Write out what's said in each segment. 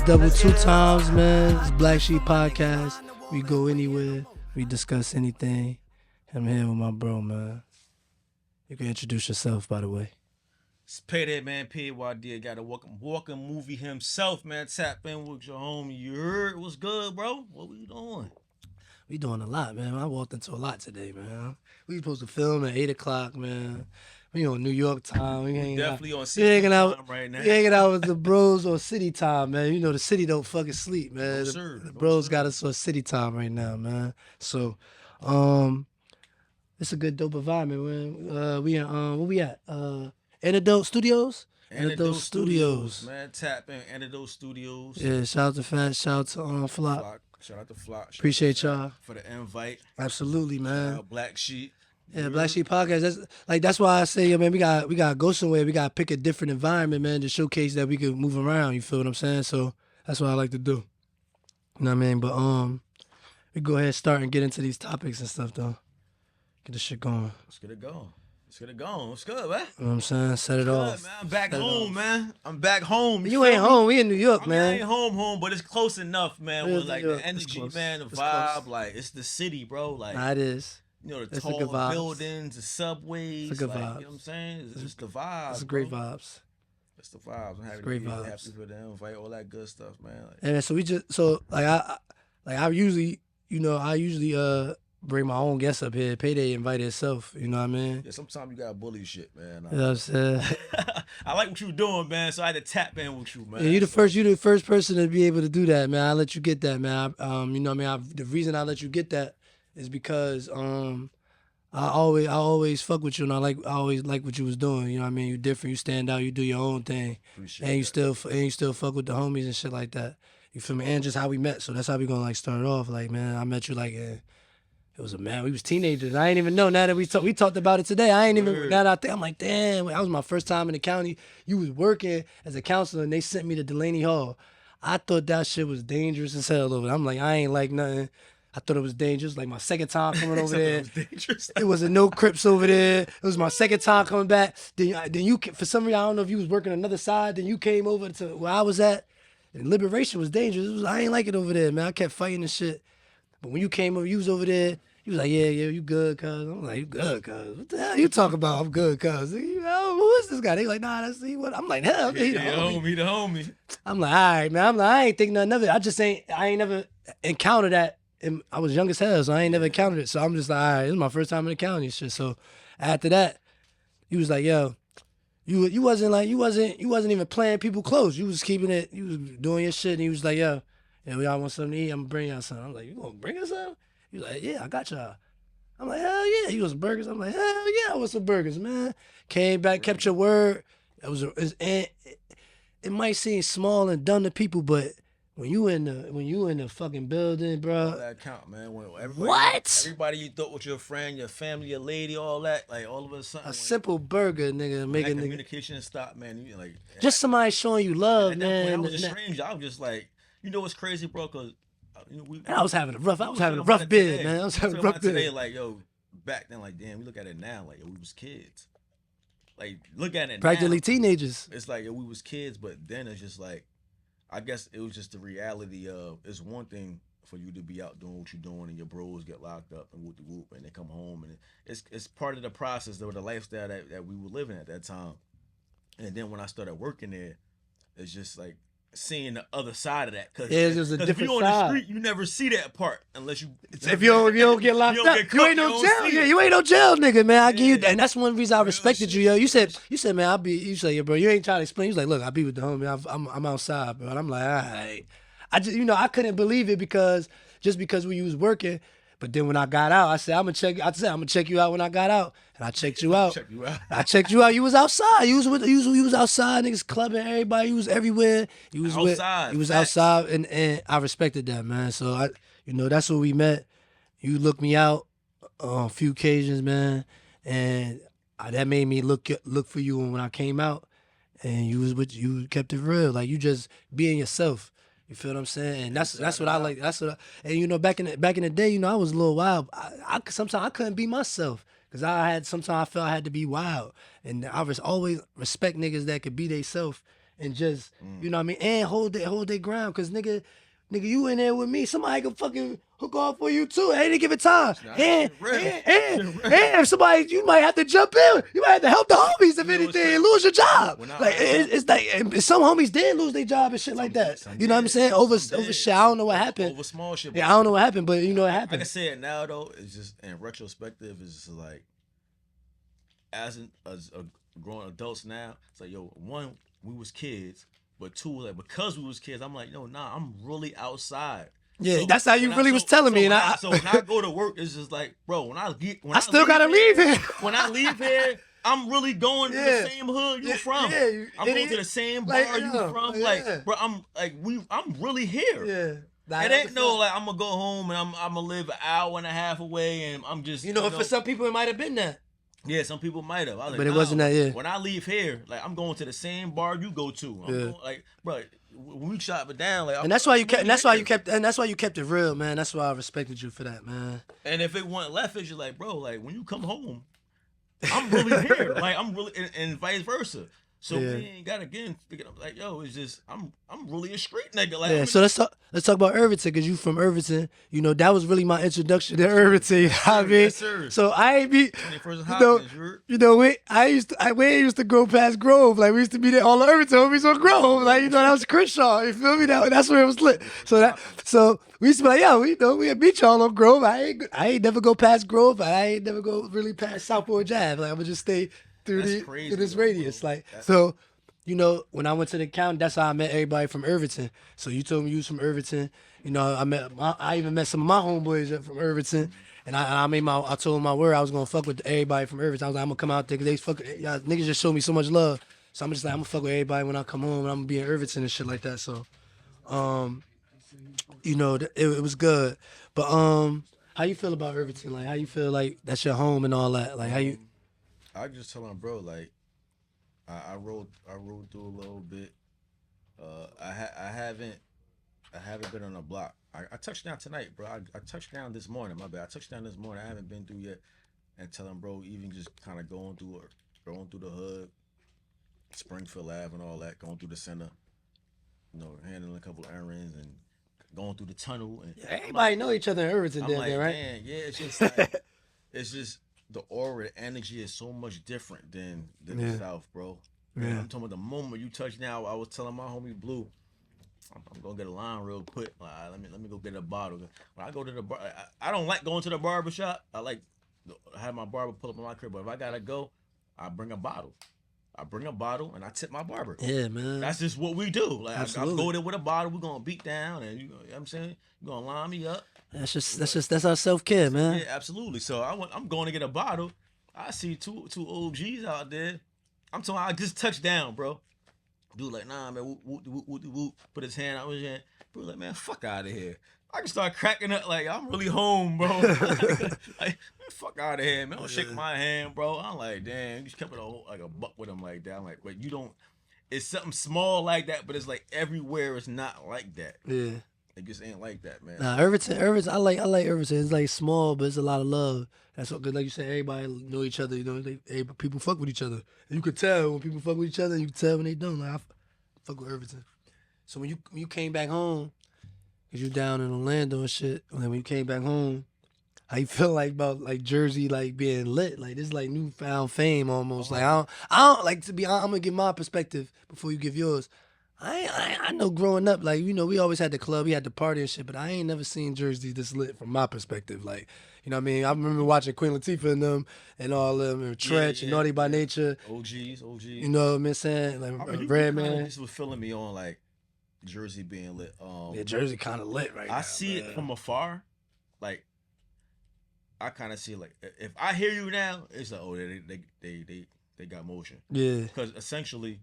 double two times, man. It's Blacshēp podcast. We go anywhere. We discuss anything. I'm here with my bro, man. You can introduce yourself, by the way. It's Paydai, man. Paydai got a walking movie himself, man. Tap in with your homie. You heard? What's good, bro? What we doing? We doing a lot, man. I walked into a lot today, man. We supposed to film at 8 o'clock, man. We on New York time. We hanging definitely out. on city time right now. We hanging out with the bros on city time, man. You know the city don't fucking sleep, man. No, sir. The bros got us on city time right now, man. So, it's a good dope environment, man. We in where we at? Antidote Studios. Antidote Studios, man. Tap in Antidote Studios. Yeah, shout out to Fat, shout out to Flock. Shout out to Flock. Appreciate y'all for the invite. Absolutely, man. Blacshēp. Yeah, Blacshēp podcast. That's why I say, yo, man, we got go somewhere. We got to pick a different environment, man, to showcase that we can move around. You feel what I'm saying? So that's what I like to do. You know what I mean? But we go ahead and start and get into these topics and stuff, though. Get this shit going. Let's get it going. What's good, man? You know what I'm saying? Set it off. Good, man. I'm back home, man. I'm back home. You ain't home. We in New York, man. I ain't home, but it's close enough, man. With like the energy, man, the vibe, close. Like it's the city, bro. Like it is. You know, the It's tall buildings, the subways. It's a good like, vibe. You know what I'm saying? It's just the vibes. It's great vibes. It's the vibes. I'm happy to great be here. vibes. Happy for the invite, all that good stuff, man. Like, And so I usually bring my own guests up here. Paydai invited itself. You know what I mean? yeah, sometimes you gotta bully shit, man. You know what I'm saying? I like what you doing, man. So I had to tap in with you, man. Yeah, you the first person to be able to do that, man. I let you get that, man. You know what I mean? The reason I let you get that is because I always fuck with you, and I always like what you was doing. You know what I mean? You different, you stand out, you do your own thing, Appreciate and you that. still fuck with the homies and shit like that. You feel me? And just how we met. So that's how we gonna like start it off. Like, man, I met you like it was we was teenagers. I ain't even know. Now that we talked about it today, I ain't even. Now that I think, I'm like, damn, that was my first time in the county. You was working as a counselor, and they sent me to Delaney Hall. I thought that shit was dangerous as hell over there. I'm like, I ain't like nothing. I thought it was dangerous. Like my second time coming over there, It was dangerous. it wasn't no Crips over there. It was my second time coming back. Then you, for some reason, I don't know if you was working another side. Then you came over to where I was at. And Liberation was dangerous. I ain't like it over there, man. I kept fighting and shit. But when you came over, you was over there. You was like, yeah, you good, cuz. I'm like, you good, cuz. What the hell you talking about? I'm good, cuz. You know, who is this guy? They like, nah, that's he. What? I'm like, hell, he the homie. I'm like, all right, man. I'm like, I ain't think nothing of it. I ain't never encountered that. And I was young as hell, so I ain't never encountered it. So I'm just like, all right, this is my first time in the county and shit. So after that, he was like, yo, you wasn't even playing people close. You was keeping it, you was doing your shit, and he was like, yo, y'all want something to eat? I'm gonna bring y'all something. I'm like, you gonna bring us something? He was like, yeah, I got y'all. I'm like, hell yeah. He was burgers. I'm like, hell yeah, I want some burgers, man. Came back, kept your word. It might seem small and dumb to people, but when you in the fucking building, bro. All that count, man. When everybody you thought was your friend, your family, your lady, all that, like all of a sudden. A simple burger, nigga, making communication stop, man. You like just somebody showing you love, man. Point, I was a stranger. I was just like, you know what's crazy, bro? Cause I was having a rough bid, man. I was having a rough bid. Today, like, yo, back then, like, damn, we look at it now, like, yo, we was kids. Like, look at it practically now. teenagers. It's like, yo, we was kids, but then it's just like, I guess it was just the reality of, it's one thing for you to be out doing what you're doing and your bros get locked up and whoop and they come home, and it's part of the process of the lifestyle that we were living at that time. And then when I started working there, it's just like seeing the other side of that. Cause it's just a different if you're on side. the street, you never see that part unless you. If you don't get locked up, you ain't no jail. Yeah, you ain't no jail, nigga, man. I give you that, and that's one reason I respected you, yo. You said, man, you say, yo, bro, you ain't trying to explain. You was like, look, I be with the homie. I'm outside, bro. And I'm like, all right. I just, I couldn't believe it because we was working. But then when I got out, I said, I'm gonna check you out when I got out. And I checked you out. I checked you out. You was outside. You was outside, niggas clubbing, everybody. You was everywhere. You was outside, and I respected that, man. So that's where we met. You looked me out on a few occasions, man. And that made me look for you when I came out. And you kept it real. Like, you just being yourself. You feel what I'm saying? And that's what I like. And back in the day, I was a little wild. Sometimes I couldn't be myself because sometimes I felt I had to be wild. And I always respect niggas that could be themselves and just you know what I mean, and hold their ground, cause nigga, you in there with me, somebody can fucking hook off for you too at any given time. And if somebody, you might have to jump in, you might have to help the homies if anything, and lose your job. Like it's like some homies did lose their job and shit like that. You know what I'm saying? Over shit. I don't know what happened. Over small shit. Yeah, I don't know what happened, but you know what happened. Like I said, now though, it's just in retrospective, it's just like as grown adults now, it's like, yo, one, we was kids, but two, like because we was kids, I'm like, yo, nah, I'm really outside. Yeah, so that's how you really was telling me. So when I go to work, it's just like, bro, when I still gotta leave here. When I leave here, I'm really going to the same hood you from. Yeah, I'm going to the same bar you from. Like, bro, I'm really here. Yeah. It ain't no like I'm gonna go home and I'm gonna live an hour and a half away and I'm just you know for some people it might have been that. Yeah, some people might have. But it wasn't that. Yeah. When I leave here, like I'm going to the same bar you go to. I'm going, like, bro, when we shot it down, like, and that's why you kept. And that's why you kept it real, man. That's why I respected you for that, man. And if it went left, it's just like, bro, like when you come home, I'm really here. Like I'm really, and vice versa. So we ain't got to again thinking like, yo, it's just I'm really a street nigga. Like, yeah. So let's talk about Irvington, because you from Irvington. You know that was really my introduction to Irvington. You know what I mean? Yes, sir. So I ain't be. We used to go past Grove. Like we used to be there. All the Irvington homies on Grove. Like that was Crenshaw. You feel me? That's where it was lit. So we used to be like, yo, we had beach all on Grove. I ain't never go past Grove. I ain't never go really past Southport Drive. Like I'm gonna just stay through this radius, bro. Like so, when I went to the county, that's how I met everybody from Irvington. So you told me you was from Irvington. I even met some of my homeboys from Irvington, and I told them my word I was gonna fuck with everybody from Irvington. I was like, I'm gonna come out there because y'all niggas just showed me so much love. So I'm just like, I'm gonna fuck with everybody when I come home, and I'm gonna be in Irvington and shit like that. So, it was good. But how you feel about Irvington? Like, how you feel like that's your home and all that? Like, how you? I just tell him, bro, like I rode through a little bit. I haven't been on a block. I touched down tonight, bro. I touched down this morning. My bad. I touched down this morning. I haven't been through yet. And tell him, bro, even just kind of going through the hood, Springfield Ave and all that, going through the center, handling a couple errands and going through the tunnel. And everybody know each other in Irvington down there, right? Man, yeah, it's just like it's just. The aura, the energy is so much different than the South, bro. Yeah. I'm talking about the moment you touch now. I was telling my homie Blue, I'm gonna get a line real quick. Let me go get a bottle. When I go to the bar, I don't like going to the barber shop. I like have my barber pull up on my crib. But if I gotta go, I bring a bottle. And I tip my barber. Yeah, man. That's just what we do. Like I go there with a bottle. We're gonna beat down, and you know what I'm saying, you're gonna line me up. That's our self-care, man. Yeah, absolutely. So I'm going to get a bottle. I see two OGs out there. I'm talking. I just touched down, bro. Dude, like, nah, man. Whoop. Put his hand out his hand. Bro, like, man, fuck out of here. I can start cracking up like I'm really home, bro. like, fuck out of here, man. Don't shake my hand, bro. I'm like, damn, you just kept it like a buck with him like that. I'm like, wait, you don't. It's something small like that, but it's like everywhere. It's not like that. Yeah. It just ain't like that, man. Nah, Irvington. I like Irvington. It's like small, but it's a lot of love. That's what, cause like you said, everybody know each other. People fuck with each other. And you could tell when people fuck with each other. And you can tell when they don't. Like I fuck with Irvington. So when you came back home, cause you down in Orlando and shit. And then when you came back home, how you feel like about like Jersey like being lit? Like this like newfound fame almost. Like I don't like to be. I'm gonna give my perspective before you give yours. I know growing up, like, we always had the club, we had the party and shit, but I ain't never seen Jersey this lit from my perspective. Like, you know what I mean? I remember watching Queen Latifah and them and all them, and Trench and Naughty by Nature. OGs. You know what I'm saying? Like, Redman. This was filling me on, like, Jersey being lit. Yeah, Jersey kind of lit right now. I see it from afar. Like, I kind of see, like, if I hear you now, it's like, oh, they got motion. Yeah. Because essentially,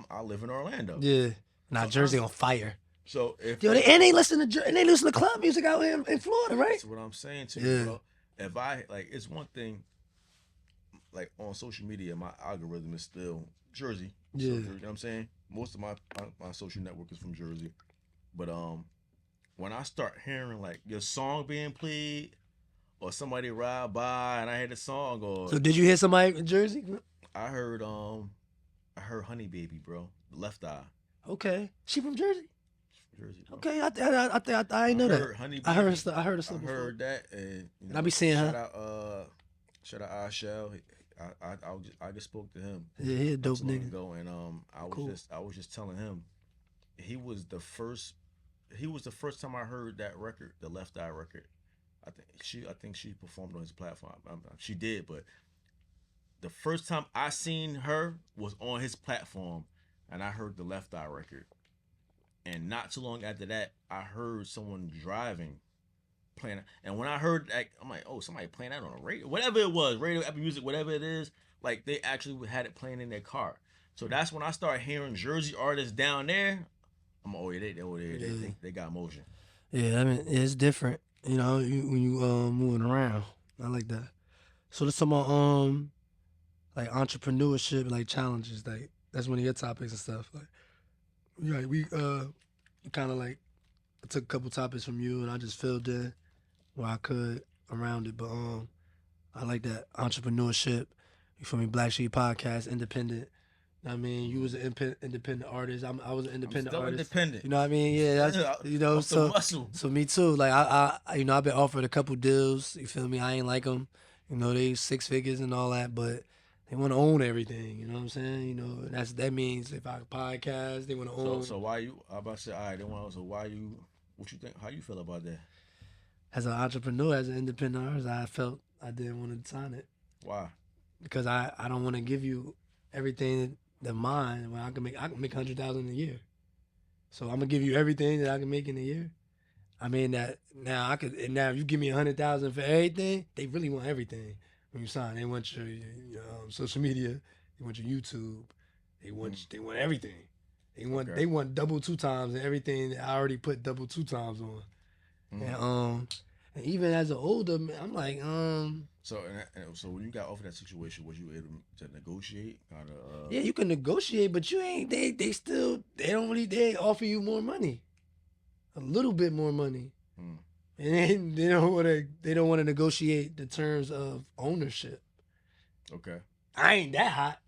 I live in Orlando. Yeah. Nah, so Jersey on fire. So if they listen to club music out here in Florida, right? That's what I'm saying to you, bro. If I it's one thing. Like on social media, my algorithm is still Jersey. Yeah. So, you know what I'm saying? Most of my social network is from Jersey, but when I start hearing like your song being played, or somebody ride by and I hear the song, or so did you hear somebody in Jersey? I heard I heard Honey Baby, bro. Left Eye. Okay, she from Jersey. Jersey, bro. Okay, I ain't know that. Honey I heard Baby. I heard her I stuff before. heard that, and you know, I be seeing shout her. out, shout out Ashell. I just spoke to him Yeah, he a not dope too long nigga. ago, and Cool. I was just telling him he was the first time I heard that record, the Left Eye record. I think she performed on his platform. She did, but the first time I seen her was on his platform, and I heard the Left Eye record. And not too long after that, I heard someone driving, playing. And when I heard that, I'm like, oh, somebody playing that on a radio, whatever it was, radio, Apple Music, whatever it is. Like they actually had it playing in their car. So that's when I started hearing Jersey artists down there. I'm like, oh yeah, they got motion. Yeah, I mean it's different. You know, when you moving around, I like that. So let's talk about like entrepreneurship, like challenges. Like that's one of your topics and stuff. Like we kind of like I took a couple topics from you and I just filled in where I could around it. But I like that entrepreneurship. You feel me? Blacshēp podcast, independent. I mean, you was an independent artist. I was an independent still artist. independent. You know what I mean? Yeah, that's you know. What's the So muscle? so me too. Like you know, I've been offered a couple deals. You feel me? I ain't like them. You know, they 6 figures and all that, but they want to own everything. You know what I'm saying? You know, that means if I podcast, they want to own. So why you? I about to say, all right, they want. So why you? What you think? How you feel about that? As an entrepreneur, as an independent artist, I felt I didn't want to sign it Why? because I don't want to give you everything that mine when I can make 100,000 a year. So I'm gonna give you everything that I can make in a year. I mean that now if you give me 100,000 for everything, they really want everything when you sign. They want your social media, they want your YouTube, they want everything. They want double 2 times and everything that I already put double 2 times on. And even as an older man, I'm like So when you got offered that situation, was you able to negotiate? yeah, you can negotiate, but you ain't. They offer you more money, a little bit more money, and they don't want to negotiate the terms of ownership. Okay. I ain't that hot.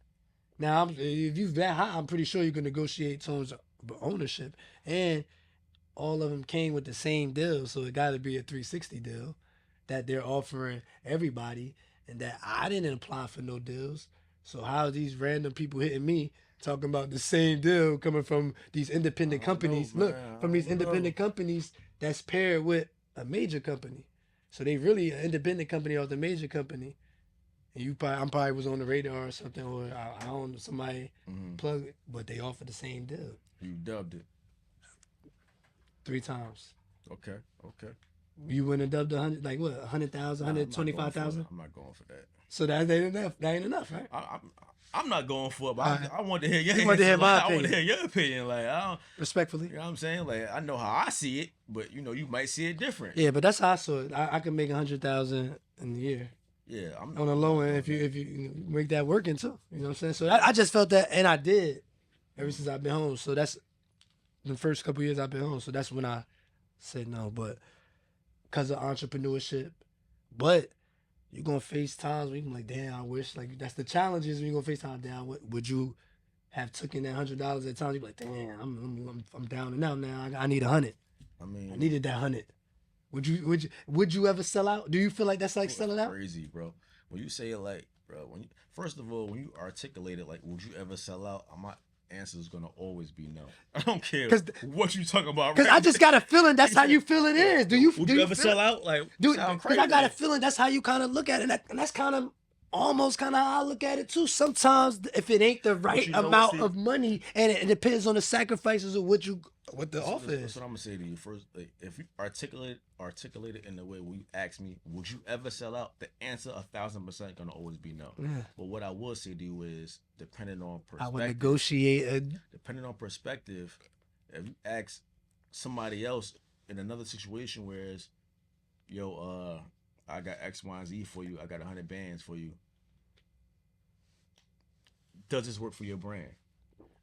Now, if you that hot, I'm pretty sure you can negotiate terms of ownership, and all of them came with the same deal, so it got to be a 360 deal that they're offering everybody, and that I didn't apply for no deals. So how are these random people hitting me talking about the same deal coming from these independent companies? From these independent companies that's paired with a major company. So they really an independent company or the major company. And I probably was on the radar or something, or I don't know, somebody plug it, but they offered the same deal. You dubbed it 3 times. Okay. You wouldn't have dubbed 100, like what, 100,000, 125,000? I'm not going for that. So that ain't enough. That ain't enough, right? I'm not going for it, but I want to hear your You want to hear my opinion. I want to hear your opinion. Like, Respectfully. You know what I'm saying? Like, I know how I see it, but you know, you might see it different. Yeah, but that's how I saw it. I could make 100,000 in a year. Yeah, I'm on the low end if you make that working too. You know what I'm saying? So I just felt that, and I did ever since I've been home. So that's the first couple years I've been home. So that's when I said no, but because of entrepreneurship. But you're gonna face times where you're like, damn, I wish, like, that's the challenges when you're gonna face times. Down, would you have taken that $100 at times? You'd be like, damn, I'm down and out now. I need 100. I mean, I needed that 100. Would you ever sell out? Do you feel like that's like selling out? Crazy, bro. When you say it like, bro, first of all, when you articulate it like, would you ever sell out? My answer is gonna always be no. I don't care what you talking about. Because I just got a feeling that's how you feel it is. Would you ever sell out? Like, because I got a feeling that's how you kind of look at it, and that's kind of almost kind of how I look at it too. Sometimes if it ain't the right amount of money, and it depends on the sacrifices of what the offer is. That's what I'm gonna say to you first. Like, if you articulate it in the way where you ask me, would you ever sell out? The answer 1,000% gonna always be no. Yeah. But what I will say to you is, depending on perspective, I would negotiate. Depending on perspective, if you ask somebody else in another situation, whereas, yo, I got X, Y, and Z for you. I got 100 bands for you. Does this work for your brand?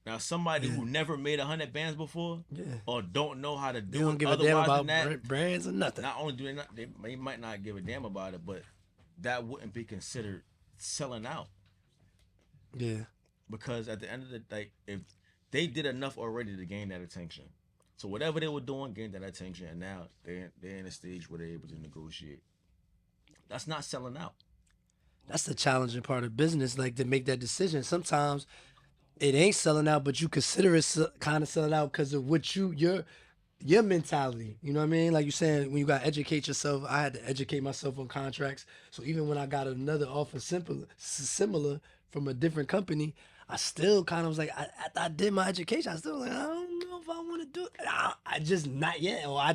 Now, somebody who never made 100 bands before, or don't know how to do it otherwise than that, brands or nothing. Not only do they might not give a damn about it, but that wouldn't be considered selling out. Yeah. because at the end of the day, if they did enough already to gain that attention, so whatever they were doing gained that attention, and now they're in a stage where they're able to negotiate. That's not selling out. That's the challenging part of business, like to make that decision. Sometimes it ain't selling out, but you consider it kind of selling out because of what your mentality. You know what I mean? Like you saying, when you got to educate yourself, I had to educate myself on contracts. So even when I got another offer similar from a different company, I still kind of was like, after I did my education, I still was like, I don't know if I want to do it. I just not yet, or I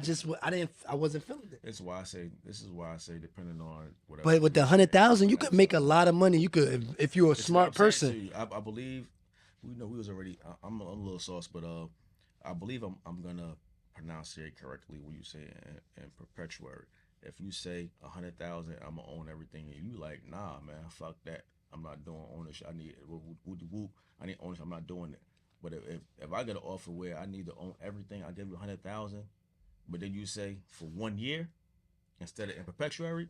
wasn't feeling it. This is why I say depending on whatever. But with the 100,000, you could make a lot of money. You could if you're a It's smart what I'm saying person. to you. I believe we know we was already. I'm a little sauce, but I believe I'm gonna pronounce it correctly when you say in perpetuary. If you say 100,000, I'm gonna own everything, and you like, nah, man, fuck that. I'm not doing ownership. I need whoop. I need ownership. I'm not doing it. But if I get an offer where I need to own everything, I give you 100,000. But then you say for 1 year instead of in perpetuary.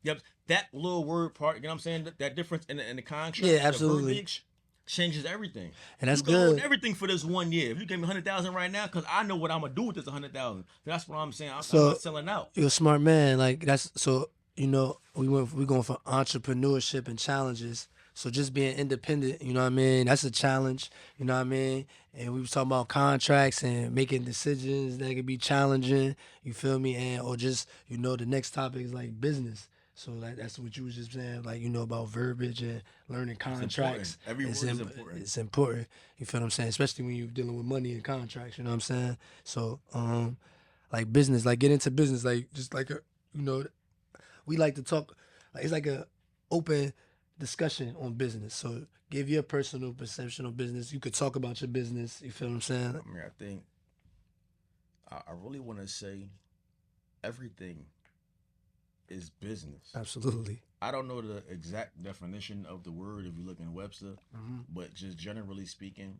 Yep, that little word part. You know what I'm saying? That difference in the contract. Yeah, absolutely. The verbiage changes everything. And that's you can own good. everything for this 1 year. If you give me 100,000 right now, because I know what I'm gonna do with this 100,000. That's what I'm saying. I'm not selling out. You're a smart man. Like that's so we going for entrepreneurship and challenges. So just being independent, you know what I mean? That's a challenge, you know what I mean? And we was talking about contracts and making decisions that could be challenging, you feel me? And or just, the next topic is like business. So like that's what you was just saying, like about verbiage and learning contracts. Every word is important. It's important. You feel what I'm saying? Especially when you're dealing with money and contracts. You know what I'm saying? So like business, like get into business, like just like we like to talk. Like it's like a open discussion on business. So give your personal perception of business. You could talk about your business. You feel what I'm saying? I mean, I think I really want to say everything is business. Absolutely. I don't know the exact definition of the word if you look in Webster, but just generally speaking,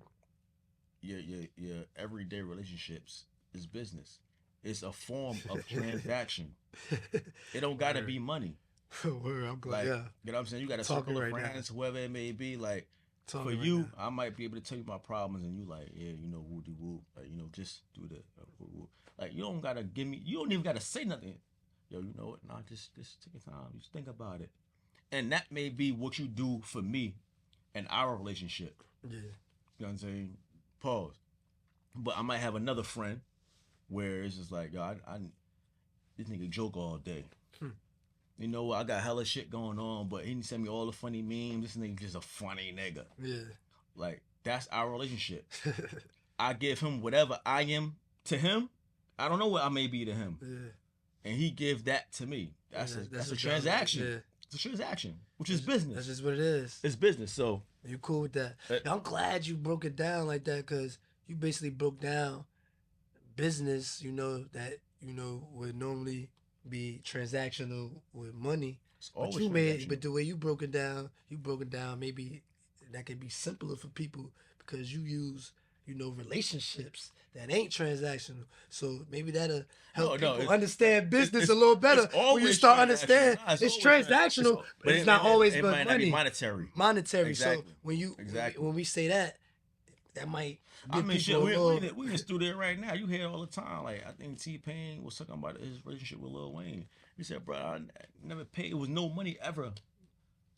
your everyday relationships is business. It's a form of transaction. It don't gotta be money. Word, I'm glad. Like, you know what I'm saying? You got a circle of friends, whoever it may be. Like for you, I might be able to tell you my problems, and you like, yeah, woody woo, like, just do the woo. Like you don't gotta give me. You don't even gotta say nothing. Yo, you know what? Nah, just take your time. Just think about it. And that may be what you do for me and our relationship. Yeah. You know what I'm saying? Pause. But I might have another friend where it's just like, yo, I this nigga joke all day. You know what? I got hella shit going on, but he send me all the funny memes. This nigga just a funny nigga. Yeah. Like, that's our relationship. I give him whatever I am to him. I don't know what I may be to him. Yeah. And he gives that to me. That's a transaction. Yeah. It's a transaction, which is business. That's just what it is. It's business. So you cool with that? I'm glad you broke it down like that, because you basically broke down business. That would normally be transactional with money. But but the way you broke it down, maybe that could be simpler for people because you use relationships that ain't transactional. So maybe that'll help people understand business a little better when you start understanding it's transactional, but it's not always but money. Not be monetary. Exactly. So when we say that might give people we in the studio right now. You hear it all the time. Like I think T-Pain was talking about his relationship with Lil Wayne. He said, bro, I never paid. It was no money ever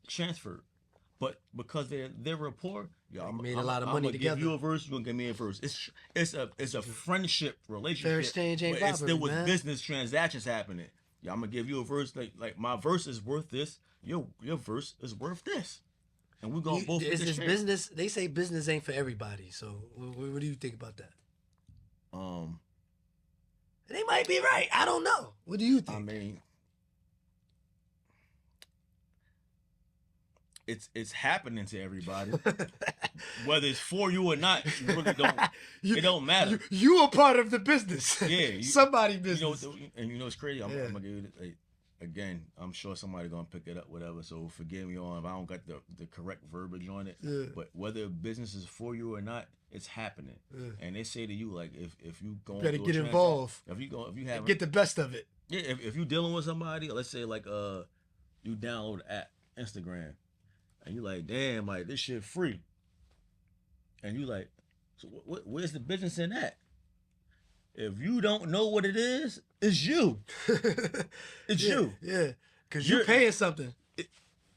transferred. But because they're rapport, I'm made a lot of money together. Give you a verse, you're gonna give me a verse. It's a friendship relationship. Fair exchange ain't robbery, there was business transactions happening. I'm gonna give you a verse like my verse is worth this. Your verse is worth this, and we're gonna both. Is this business? They say business ain't for everybody. So what do you think about that? They might be right. I don't know. What do you think? I mean, it's happening to everybody, whether it's for you or not. You really don't. It don't matter. You are part of the business. Yeah, somebody business. And it's crazy. I'm gonna give you again. I'm sure somebody gonna pick it up, whatever. So forgive me on if I don't got the correct verbiage on it. Yeah. But whether business is for you or not, it's happening. Yeah. And they say to you like, if you go, better get involved. If you have get the best of it. Yeah. If you dealing with somebody, let's say like you download the app Instagram. And you like, damn, like this shit free. And you like, so where's the business in that? If you don't know what it is, it's you. It's you. Yeah, because you're paying something.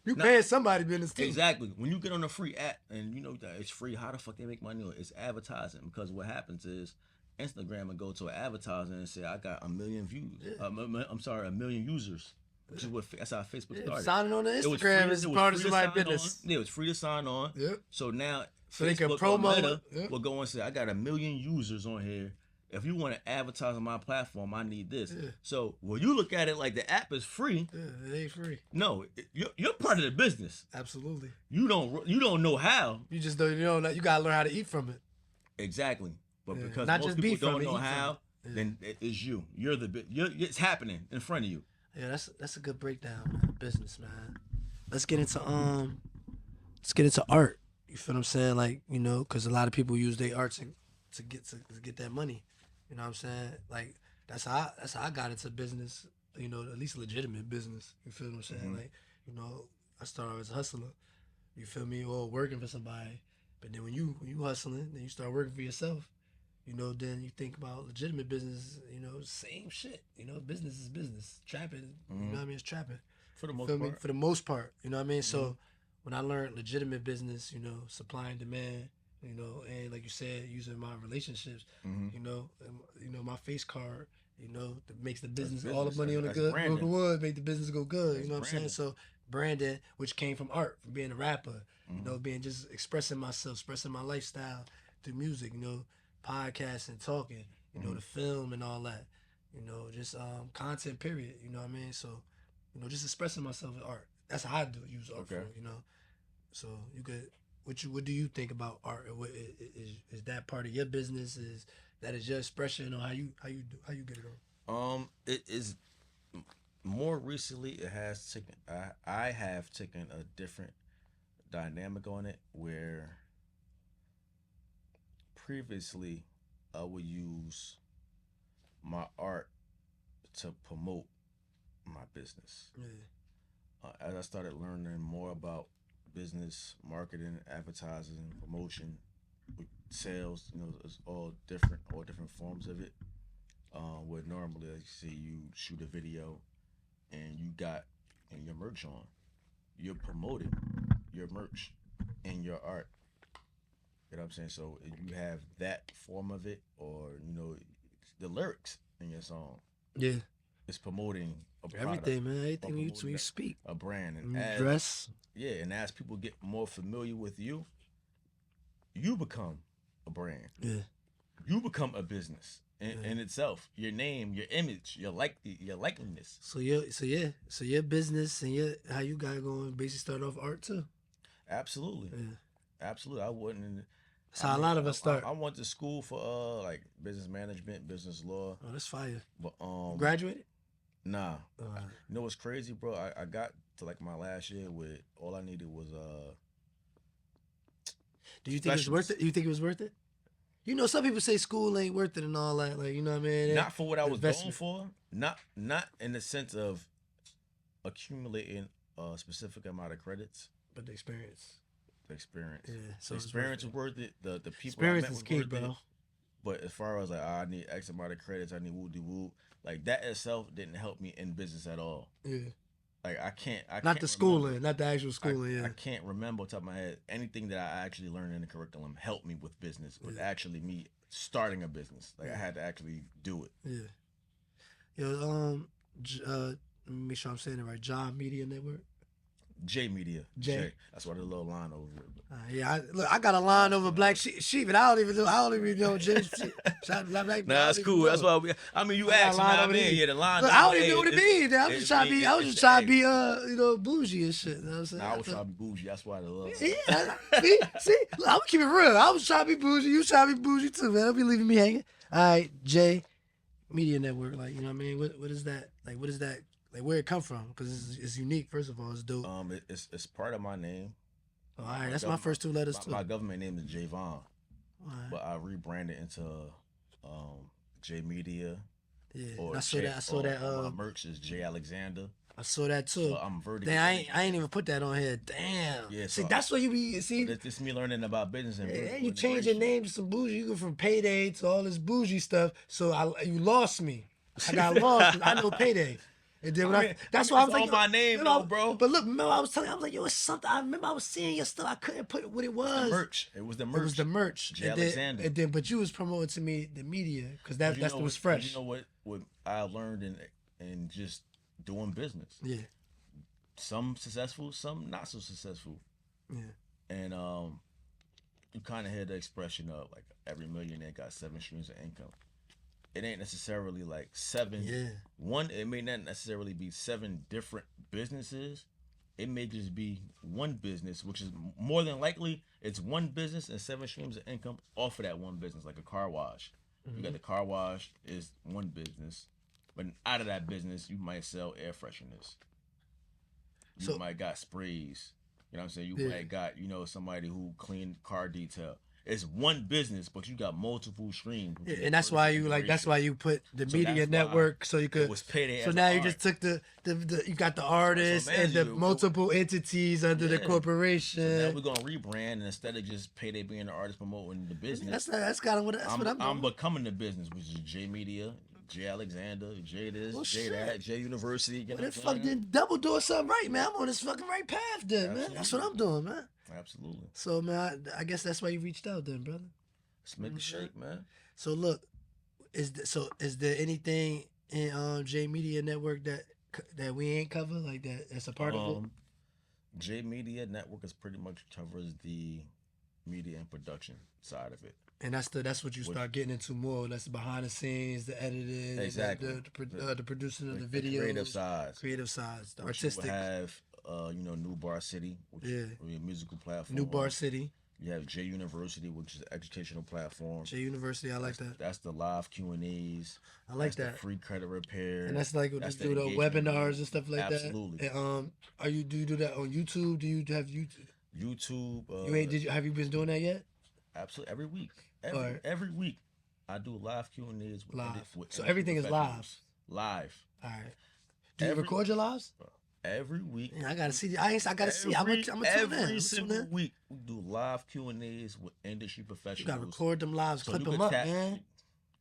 You paying somebody business too. Exactly. When you get on a free app and you know that it's free, how the fuck they make money on it? It's advertising. Because what happens is Instagram will go to an advertiser and say, I got 1 million views. Yeah. I'm sorry, 1 million users. Which is that's how Facebook started. Signing on to Instagram is part of somebody's business. Yeah, it was free to sign on. Yep. So now So Facebook they can promote Meta it. will go and say, I got 1 million users on here. If you want to advertise on my platform, I need this. Yeah. So when you look at it like the app is free, it ain't free. No, you're part of the business. Absolutely. You don't know how. You just don't. You know, you gotta learn how to eat from it. Exactly. But because Not most just people don't from it, know eat how, from it. then it's you. You're the it's happening in front of you. Yeah, that's a good breakdown, man. Business, man. Let's get into art. You feel what I'm saying? Like, you know, because a lot of people use their art to get that money. You know what I'm saying? Like that's how I got into business. You know, at least legitimate business. You feel what I'm saying? Mm-hmm. Like, you know, I started as a hustler. You feel me? Or working for somebody. But then when you hustling, then you start working for yourself. You know, then you think about legitimate business. You know, same shit. You know, business is business. Trapping. You know what I mean? It's trapping. For the most Feel part. me? For the most part. You know what I mean? So when I learned legitimate business, you know, supply and demand. You know, and like you said, using my relationships, you know, my face card, you know, that makes the business all the money on the good, make the business go good. You know what I'm saying? So branding, which came from art, from being a rapper, you know, being just expressing myself, expressing my lifestyle through music, you know, podcasting, talking, you know, the film and all that, you know, just content period. You know what I mean? So, you know, just expressing myself in art. That's how I use art for, you know. So you could. What do you think about art? Is that part of your business? Is your expression, or how you get it on? It is more recently. It has taken. I have taken a different dynamic on it, where previously I would use my art to promote my business. Yeah. As I started learning more about business, marketing, advertising, promotion, sales, you know, it's all different forms of it. Where normally, like you say, you shoot a video and you got your merch on, you're promoting your merch and your art. You know what I'm saying? So if you have that form of it, or you know, the lyrics in your song, yeah, it's promoting a product, everything, man. Everything when you speak, a brand, and as dress. Yeah, and as people get more familiar with you, you become a brand. Yeah, you become a business in itself. Your name, your image, your likeness. So your business and how you got going basically start off art too. Absolutely. Yeah. Absolutely. I wouldn't. That's how a lot of us start. I went to school for like business management, business law. Oh, that's fire. But you graduated? Nah. You know what's crazy, bro? I got to like my last year with all I needed was Do you think it was worth it? You think it was worth it? You know, some people say school ain't worth it and all that. Like, you know what I mean? Not for what I was going for. Not in the sense of accumulating a specific amount of credits, but the experience. The experience. Yeah. So the experience is worth it. The people experience I met is key, bro. It. But as far as like, I need X amount of credits, I need woo-de-woo, like that itself didn't help me in business at all. Yeah. Like I can't not the schooling, not the actual schooling. I can't remember off the top of my head anything that I actually learned in the curriculum helped me with business, but actually me starting a business. Like I had to actually do it. Yeah. Yo, let me make sure I'm saying it right. Job Media Network. J Media. J. That's why there's a little line over it. Yeah, I got a line over Blacshēp, and I don't even know James. Nah, it's cool. That's why you asked me. I mean, yeah, the line. Look, I don't even know what it means. I was just trying to be, you know, bougie and shit. You know what I'm saying? Nah, I was trying to be bougie. That's why the love. Yeah, see, look, I'm gonna keep it real. I was trying to be bougie. You trying to be bougie too, man. Don't be leaving me hanging. All right, J Media Network. Like, you know what I mean? What is that? Like, what is that? Like, where it come from? Because it's unique. First of all, it's dope. It's part of my name. Oh, all right, that's my first two letters too. My government name is Javon, but I rebranded into J Media. Yeah, Or and I saw J, that. I saw or, that. or my merch is J Alexander. I saw that too. So I'm vertically. Damn, I ain't even put that on here. Damn. Yeah, See, so that's what you be. See, this me learning about business and and vertical you change your integration. name to some bougie. You go from Payday to all this bougie stuff. So you lost me. I got lost because I know Payday. And then when that's why I was like, it's on my name though, bro. But look, remember I was telling you, I was like, yo, it's something. I remember I was seeing your stuff. I couldn't put what it was. The merch. It was the merch. It was the merch. J Alexander. And then, but you was promoting to me the media because that's what was fresh. You know what I learned in just doing business. Yeah. Some successful, some not so successful. Yeah. And you kind of hear the expression of like every millionaire got 7 streams of income. It ain't necessarily like 7. Yeah. One, it may not necessarily be 7 different businesses. It may just be one business, which is more than likely it's one business and 7 streams of income off of that one business, like a car wash. You got the car wash is one business, but out of that business, you might sell air fresheners. You might got sprays. You know what I'm saying? You might got, somebody who cleaned car detail. It's one business, but you got multiple streams. Yeah, and that's why you put the media network so you could. It was Payday. So now you just took the you got the artists and the multiple entities under the corporation. So now we're gonna rebrand, and instead of just Payday being the artist promoting the business, that's kind of what I'm doing. I'm becoming the business, which is J Media, J Alexander, J this, J that, J University. What the fuck? Then double doing something right, man. I'm on this fucking right path, then, man. That's what I'm doing, man. Absolutely. So, man, I guess that's why you reached out, then, brother. Let's make a shake, man. So, look, is there anything in J Media Network that we ain't cover, like that's a part of it? J Media Network is pretty much covers the media and production side of it. And that's what you start getting into more. That's behind the scenes, the editing, exactly, the producing of the videos, creative sides, the artistic. You have New Bar City, which is a musical platform. New Bar City. You have J University, which is an educational platform. J University, I like that. That's the live Q&As. I like that. The free credit repair. And that's like what you do the webinars and stuff like Absolutely. that. Absolutely. Do you do that on YouTube? Do you have YouTube? YouTube. Have you been doing that yet? Absolutely. Every week. Every week, I do live Q&As. So everything is live. Live. All right. Do you record your lives? Every week. Yeah, I gotta see. I gotta see. I'm gonna tune in. Every single week, we do live Q&As with industry professionals. You gotta record them lives, clip them up, man.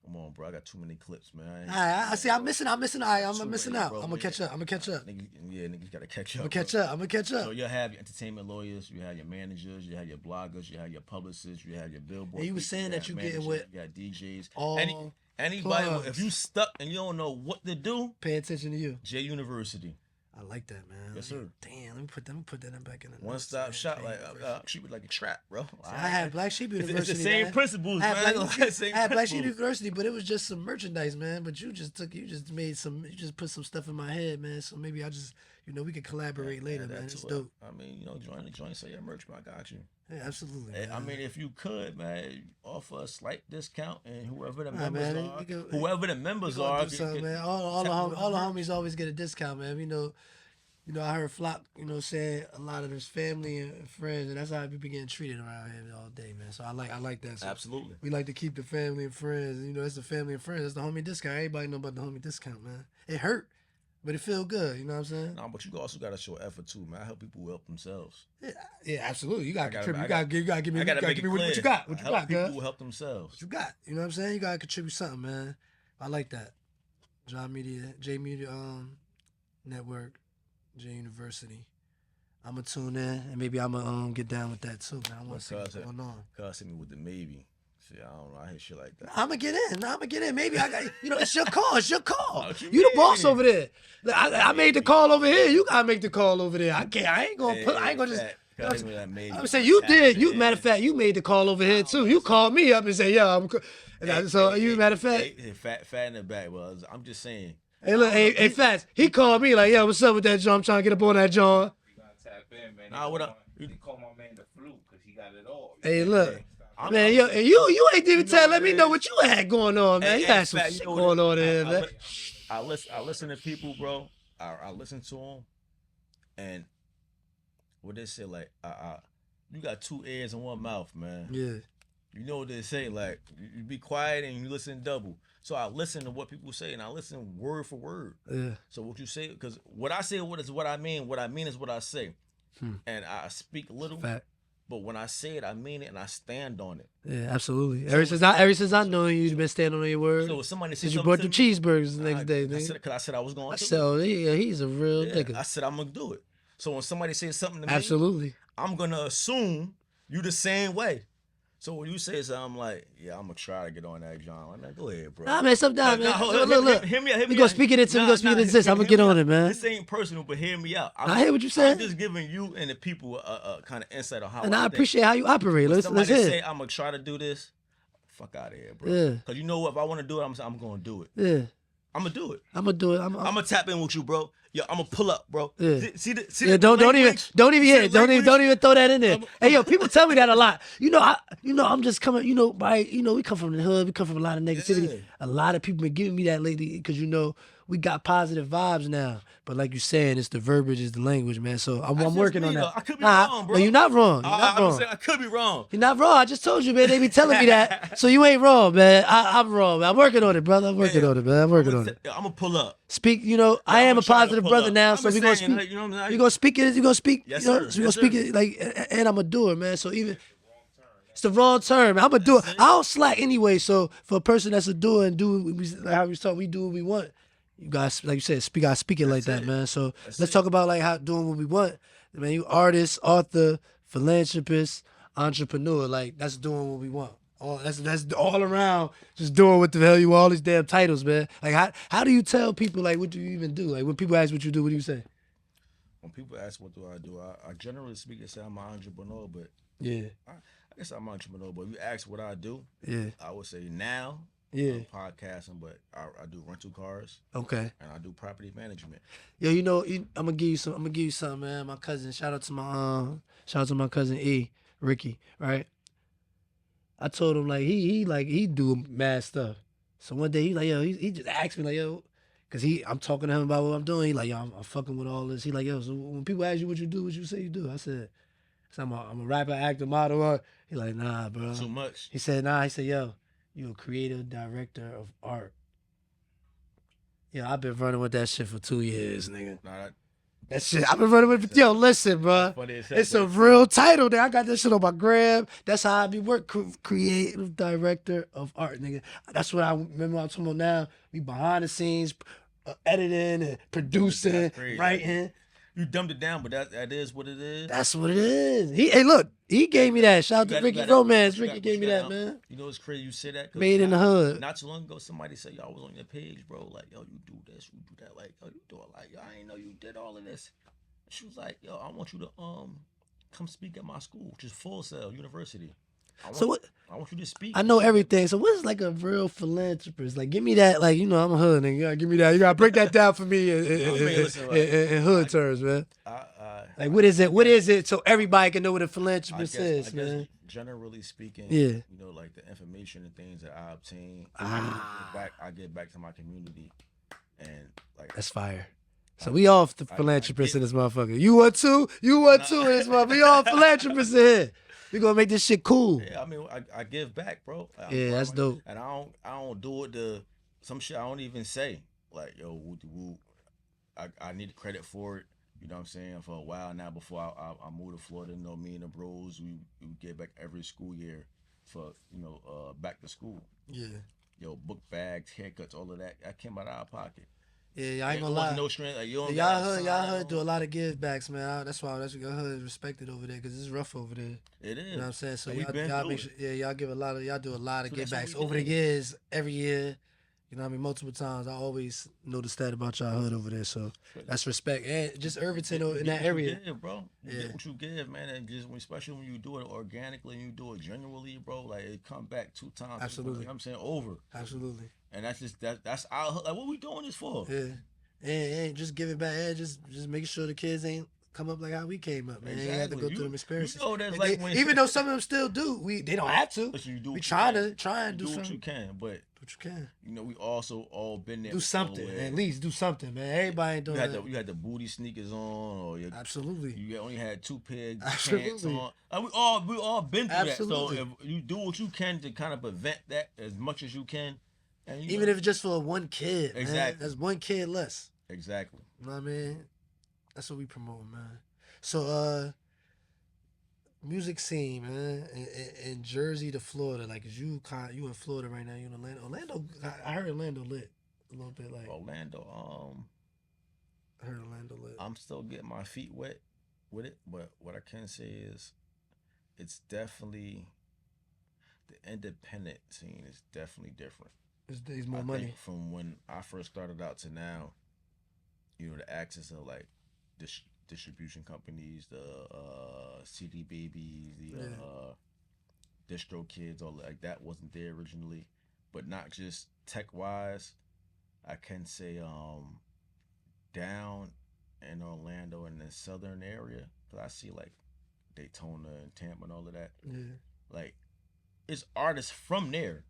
Come on, bro. I got too many clips, man. I see. I'm missing. I'm missing out. Bro, I'm gonna catch up. Niggas gotta catch up. I'm gonna catch up. So you'll have your entertainment lawyers, you have your managers, you have your bloggers, you have your publicists, you have your billboard. And you were saying that you getting with. You got DJs. Anybody, if you stuck and you don't know what to do, pay attention to you. J University. I like that, man. Yes, sir. Damn, let me put that back in the one-stop shop. Like treat it like a trap, bro. I had Blacshēp University. It's the same principles, man. I had Blacshēp University, but it was just some merchandise, man. But you just put some stuff in my head, man. So maybe I just, we could collaborate later, man. It's dope. I mean, join the joint, sell your merch, man. I got you. Yeah, absolutely. Man. I mean, if you could, man, offer a slight discut, and whoever the members are, man. All the homies always get a discount, man. I heard Flock, saying a lot of his family and friends, and that's how we be getting treated around here all day, man. So I like that. So absolutely. We like to keep the family and friends. It's the family and friends. That's the homie discount. Everybody know about the homie discount, man. It hurt, but it feel good. You know what I'm saying? No, but you also gotta show effort too, man. I help people help themselves. Yeah, absolutely. You gotta contribute. You gotta give me what you got. What you got, people who help themselves. What you got? You know what I'm saying? You gotta contribute something, man. I like that. J Media Network. J University. I'm gonna tune in and maybe I'm gonna get down with that too, man. I want to see what's going on. Cuz hit me with the maybe. See, I don't know. I hear shit like that. I'm gonna get in. Maybe I got. It's your call. It's your call. You the boss over there. I made the call over here. You gotta make the call over there. I can't. I ain't gonna just. I'm saying you did. Matter of fact, you made the call over here too. You called me up and said, "Yo, matter of fact." Fat in the back. Well, I'm just saying. Hey, look, hey, Fats. He called me like, "Yo, what's up with that John? I'm trying to get up on that John." You gotta tap in, man. Nah, what up? They call my man the flu because he got it all. Hey, look, man, you ain't even let me know what you had going on, man. You had some shit going on there, man. I listen to people, bro. I listen to them, and what they say, like, you got 2 ears and 1 mouth, man. Yeah. You know what they say, like you be quiet and you listen double. So I listen to what people say and I listen word for word. Yeah. So what you say, because what I say is what I mean. What I mean is what I say. And I speak little, Fact. but when I say it, I mean it and I stand on it. Yeah, absolutely. Ever since I know you, you've been standing on your word. So if somebody says you something brought to the me, cheeseburgers the next day, I nigga. said, because I said I was going I to. said, oh, yeah, he's a real Yeah, nigga. I said I'm gonna do it. So when somebody says something to me, Absolutely. I'm gonna assume you the same way. So when you say something, I'm like, yeah, I'm gonna try to get on that, John. I'm like, go ahead, bro. Nah, man, sometimes, man. Look. Hear me out. We gonna speak it into this. I'm gonna get on it, man. This ain't personal, but hear me out. I hear what you said. I'm just giving you and the people a kind of insight on how. And I think. appreciate how you operate. When Let's somebody hear say it. I'm gonna try to do this, fuck out of here, bro. Yeah. Cause you know what? If I want to do it, I'm gonna do it. Yeah. I'm gonna do it. I'm gonna do it. I'm gonna tap in with you, bro. Yo, I'm gonna pull up, bro. Yeah. See Yeah, don't even throw that in there. Hey, yo, people tell me that a lot. I'm just coming. We come from the hood. We come from a lot of negativity. Yeah. A lot of people been giving me that lately because we got positive vibes now. But like you saying, it's the verbiage, it's the language, man. So I'm working on that. I could be wrong, bro. No, you're not wrong. I could be wrong. You're not wrong. I just told you, man. They be telling me that. So you ain't wrong, man. I'm wrong, man. I'm working on it, brother. I'm working on it, man. I'm working on it. I'm gonna pull up. Speak, I am a positive brother now, so we gonna speak. You know what I'm saying? You gonna speak it. You gonna speak. Yes, So sir. we gonna speak it like, and I'm gonna do it, man. So even it's the wrong term. I'm gonna do it. I don't slack anyway. So for a person that's a doer and how we talk, we do what we want. You guys, like you said, speak it like that, man. So let's talk about like how doing what we want, man. You artist, author, philanthropist, entrepreneur. Like that's doing what we want. That's all around, just doing what the hell you want, all these damn titles, man. Like how do you tell people like what do you even do? Like when people ask what you do, what do you say? When people ask what do, I generally speak and say I'm an entrepreneur, but Yeah. I guess I'm an entrepreneur. But if you ask what I do, Yeah. I would say now, Yeah. I'm podcasting, but I do rental cars Okay. and I do property management. Yo, I'm gonna give you something, man. My cousin, shout out to my cousin E, Ricky, right? I told him like he do mad stuff. So one day he's like, yo, he just asked me like, yo, cause I'm talking to him about what I'm doing. He like, yo, I'm fucking with all this. He like, yo, so when people ask you what you do, what you say you do? I said, I'm a rapper, actor, model. He like, nah, bro. Too much. He said, nah. He said, yo, you a creative director of art. Yeah, I've been running with that shit for 2 years, nigga. Nah, That shit, I've been running with it. Yo, listen, bro. It's a real title there. I got that shit on my gram. That's how I be creative director of art, nigga. That's what I remember I'm talking about now. We behind the scenes, editing and producing, writing. You dumbed it down, but that is what it is. That's what it is. Hey, look, he gave me that. Shout out to Ricky Romance. Ricky gave me that, man. You know it's crazy you say that? Made in the hood. Not too long ago, somebody said, yo, I was on your page, bro. Like, yo, you do this, you do that. Like, yo, you do it. Like, yo, I ain't know you did all of this. She was like, yo, I want you to come speak at my school, which is Full Sail University. I want you to speak. I know everything. So what's like a real philanthropist? Like, give me that. Like, I'm a hood nigga. You gotta give me that. You gotta break that down for me in hood terms, man. Like, what is it? What is it? So everybody can know what a philanthropist is, man. Generally speaking, yeah. Like the information and things that I obtain, I give back to my community, and like that's fire. So we all philanthropists in this motherfucker. You want to? You want to in this motherfucker? We all philanthropists in here. We gonna make this shit cool. Yeah, I mean, I give back, bro. Yeah, that's dope. And I don't do it to some shit I don't even say. Like, yo, woo. I need credit for it. You know what I'm saying? For a while now, before I moved to Florida, me and the bros, we get back every school year for back to school. Yeah. Yo, book bags, haircuts, all of that. That came out of our pocket. Yeah, I ain't gonna lie. No strength. Like, y'all hood do a lot of give backs, man. That's why your hood is respected over there because it's rough over there. It is. You know what I'm saying? So y'all make sure, y'all do a lot of give backs over the years, every year. You know what I mean? Multiple times. I always noticed that about y'all hood over there. So that's respect. And just Irvington in that area. Give, bro. You get what you give, man. And just especially when you do it organically and you do it genuinely, bro, like it come back 2 times. Absolutely. You know what I'm saying? Over. Absolutely. And that's our hood. Like, what we doing this for? Yeah. And just give it back. And just making sure the kids ain't come up like how we came up, man. You have to go through them experiences. That's And like even though some of them still do, they don't have to. Listen, you do We what you try can. and do what something. you can, but you can we also all been there. do something. At least do something, man. Everybody ain't doing that. You had the booty sneakers on, or Absolutely. You only had 2 pairs of Absolutely. pants on. We all been through Absolutely. that. So if you do what you can to kind of prevent that as much as you can, and even if it's just for one kid, exactly, man, that's one kid less. Exactly. You know what I mean? That's what we promote, man. So, music scene, man, in Jersey to Florida. Like, is you in Florida right now? You in Orlando? Orlando, I heard Orlando lit a little bit. Like Orlando, I heard Orlando lit. I'm still getting my feet wet with it, but what I can say is, it's definitely the independent scene is definitely different. There's more money from when I first started out to now. The access of like distribution companies, the CD babies, the distro kids, all like that wasn't there originally. But not just tech wise, I can say down in Orlando in the southern area, because I see like Daytona and Tampa and all of that. Yeah. Like, it's artists from there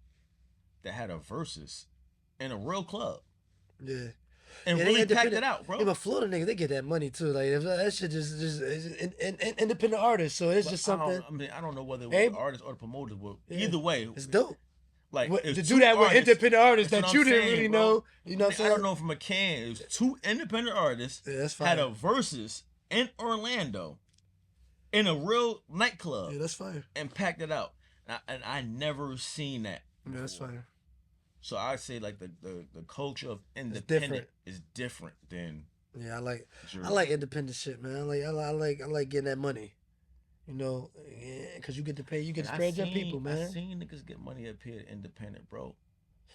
that had a versus in a real club. Yeah. And really packed it out, bro. Yeah, but Florida niggas, they get that money too. Like, if that shit just independent artists, so it's just something. I don't know whether it was artists or the promoters, but either way, it's dope. Like, to do that with independent artists that you didn't really know, you know what I'm saying? I don't know from a can. It was 2 independent artists had a versus in Orlando in a real nightclub. Yeah, that's fire. And packed it out. And I never seen that before. Yeah, that's fire. So I say like the culture of independent is different than I like independent shit, man. I like getting that money, because you get to pay, you get to spread your people, man. I seen niggas get money up here independent, bro.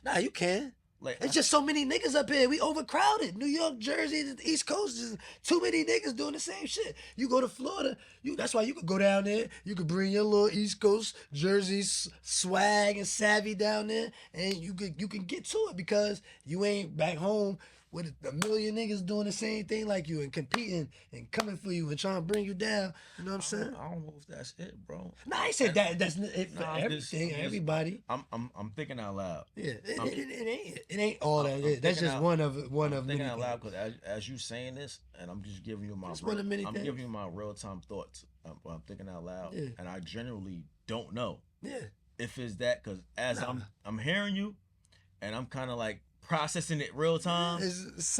Nah, you can. Like, it's just so many niggas up here. We overcrowded. New York, Jersey, the East Coast, just too many niggas doing the same shit. You go to Florida, that's why you could go down there. You could bring your little East Coast, Jersey swag and savvy down there, and you can get to it because you ain't back home with a million niggas doing the same thing like you and competing and coming for you and trying to bring you down. You know what I'm saying? I don't know if that's it, bro. Nah, I said that's it for everything, everybody. I'm thinking out loud. Yeah, it ain't all that. That's just one of I'm thinking out loud because as you saying this, and I'm just giving you my giving you my real time thoughts. I'm thinking out loud, and I generally don't know. Yeah. If it's that, because I'm hearing you, and I'm kind of like processing it real time.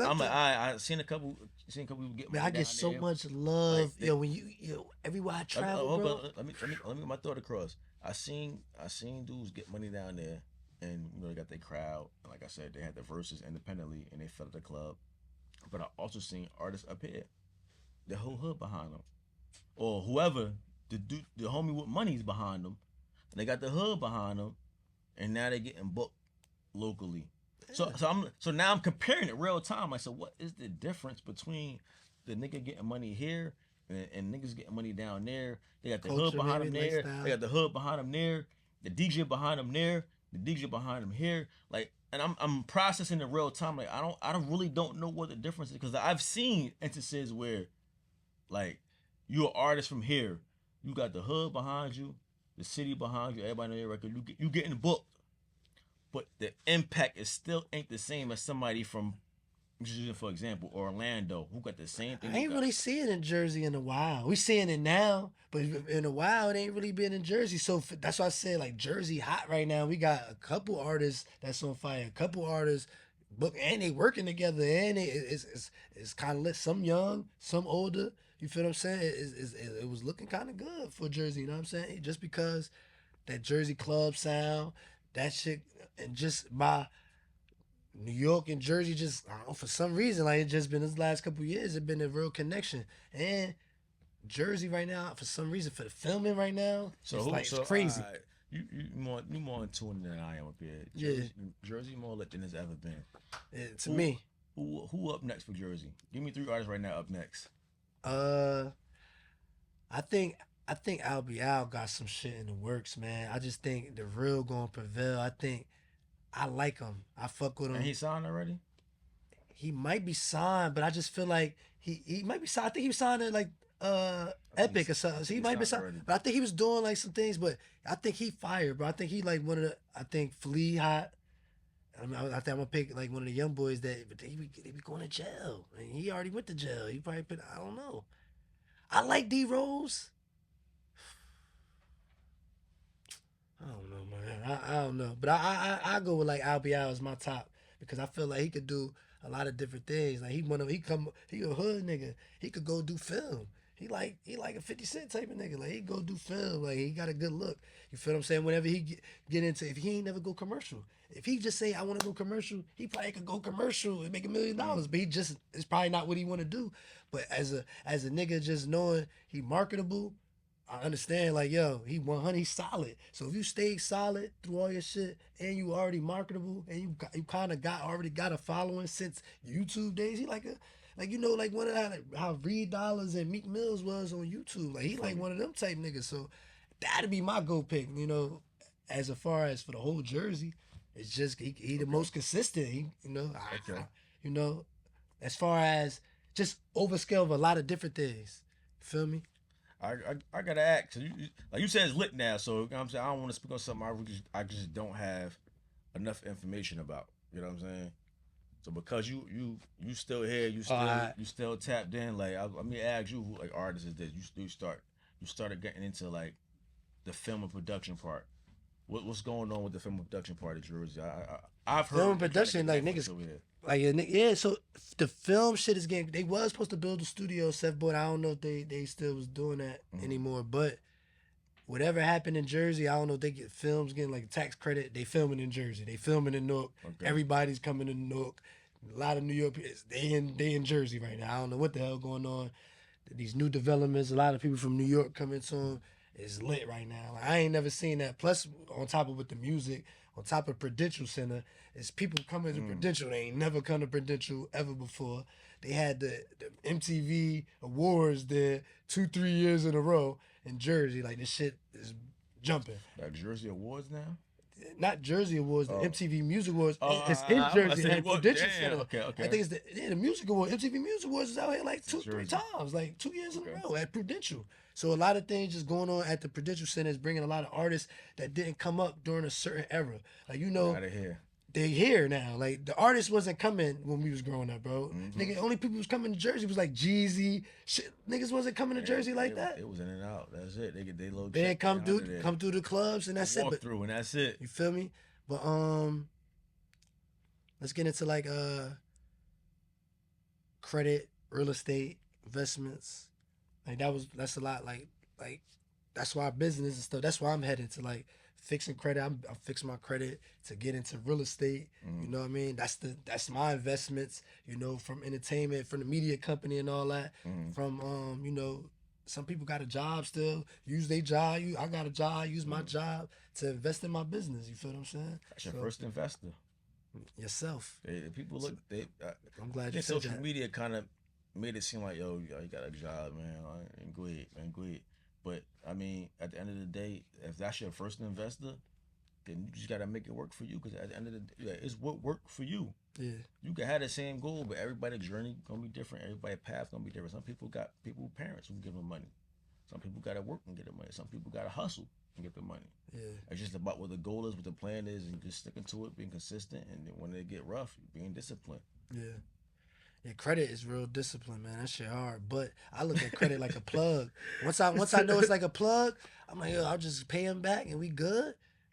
I'm like, I seen a couple people get. Man, I get so much love, like, when everywhere I travel, bro. Let me get my thought across. I seen dudes get money down there, and they got their crowd. Like I said, they had the verses independently, and they filled up the club. But I also seen artists up here, the whole hood behind them, or whoever the homie with money's behind them. And they got the hood behind them, and now they getting booked locally. So now I'm comparing it real time. I said, what is the difference between the nigga getting money here and niggas getting money down there? They got the hood behind them there. Lifestyle. They got the hood behind them there. The DJ behind them there. The DJ behind them here. Like, and I'm processing it real time. Like, I really don't know what the difference is, because I've seen instances where, like, you're an artist from here. You got the hood behind you, the city behind you. Everybody know your record. You getting booked. But the impact is still ain't the same as somebody from, for example, Orlando, who got the same thing. I ain't really seeing it in Jersey in a while. We seeing it now, but in a while it ain't really been in Jersey. So that's why I said, like, Jersey hot right now. We got a couple artists that's on fire, a couple artists book, and they working together, and it's kind of lit. Some young, some older. You feel what I'm saying? It was looking kind of good for Jersey. You know what I'm saying? Just because that Jersey club sound. That shit, and just my New York and Jersey, just, I don't know, for some reason, like, it just been this last couple of years, it been a real connection. And Jersey right now, for some reason, for the filming right now, it's crazy. You more in tune than I am up here. Jersey more lit than it's ever been. To me. Who up next for Jersey? Give me 3 artists right now up next. I think Al B. Al got some shit in the works, man. I just think the real gonna prevail. I like him. I fuck with him. And he signed already? He might be signed, but I just feel like he might be signed. I think he was signed to like Epic or something. So he might be signed, already. but I think he was doing like some things. But I think he fired, bro. I think he like one of the. I think Flea Hot. I think I'm gonna pick like one of the young boys that, but they be going to jail. And he already went to jail. He probably been. I don't know. I like D Rose. I don't know, man. I don't know, but I go with like Albion as my top because I feel like he could do a lot of different things. Like he a hood nigga. He could go do film. He like a 50 Cent type of nigga. Like he go do film. Like he got a good look. You feel what I'm saying? Whenever he get into, if he ain't never go commercial, if he just say I want to go commercial, he probably could go commercial and make $1 million. But he just it's probably not what he want to do. But as a nigga, just knowing he marketable. I understand, like, yo, he 100, he's solid. So if you stay solid through all your shit and you already marketable and you kind of already got a following since YouTube days, he like like one of that, like how Reed Dollars and Meek Mills was on YouTube. Like he like one of them type niggas. So that'd be my go pick, as far as for the whole jersey. It's just he the most consistent. As far as just overscale of a lot of different things. You feel me? I gotta ask. So like you said, it's lit now. So you know what I'm saying, I don't want to speak on something I just don't have enough information about. You know what I'm saying? So because you still here, you still tapped in. Like let me ask you, who like artists is this? You started getting into like the film and production part. What's going on with the film and production part of Jersey? I've heard film and production like niggas. Like yeah, so the film shit is getting. They was supposed to build a studio, Seth, but I don't know if they still was doing that anymore. But whatever happened in Jersey, I don't know if they get films getting like tax credit. They filming in Jersey. They filming in Newark. Okay. Everybody's coming to Newark. A lot of New York. They in Jersey right now. I don't know what the hell going on. These new developments. A lot of people from New York coming to them. It's lit right now. Like, I ain't never seen that. Plus, on top of with the music, on top of Prudential Center, is people coming to Prudential. They ain't never come to Prudential ever before. They had the MTV Awards there 2-3 years in a row in Jersey. Like this shit is jumping. Like Jersey Awards now? Not Jersey Awards, the MTV Music Awards. It's in Jersey at Prudential Center. Okay. I think it's the Music Awards. MTV Music Awards is out here like 2-3 times, like 2 years in a row at Prudential. So a lot of things just going on at the Prudential Center is bringing a lot of artists that didn't come up during a certain era. Like they here now. Like the artists wasn't coming when we was growing up, bro. Nigga, only people was coming to Jersey was like Jeezy. Shit, niggas wasn't coming to Jersey like that. It was in and out. That's it. They low. They come through the clubs and that's it. Walk through and that's it. You feel me? But let's get into like credit, real estate, investments. Like that's a lot. Like that's why business and stuff. That's why I'm headed to like fixing credit. I'm fixing my credit to get into real estate. You know what I mean? That's my investments. From entertainment, from the media company and all that. From some people got a job still. Use their job. I got a job. Use my job to invest in my business. You feel what I'm saying? That's your first investor. Yourself. People look. I'm glad you said social that. media kind of made it seem like, yo, you got a job, man. And go ahead. But I mean, at the end of the day, if that's your first investor, then you just gotta make it work for you. Because at the end of the day, it's what worked for you. Yeah. You can have the same goal, but everybody's journey gonna be different. Everybody's path gonna be different. Some people got parents who give them money. Some people gotta work and get the money. Some people gotta hustle and get the money. Yeah. It's just about what the goal is, what the plan is, and just sticking to it, being consistent, and then when they get rough, being disciplined. Yeah. Yeah, credit is real discipline, man. That shit hard. But I look at credit like a plug. Once I know it's like a plug, I'm like, yo, I'll just pay him back and we good.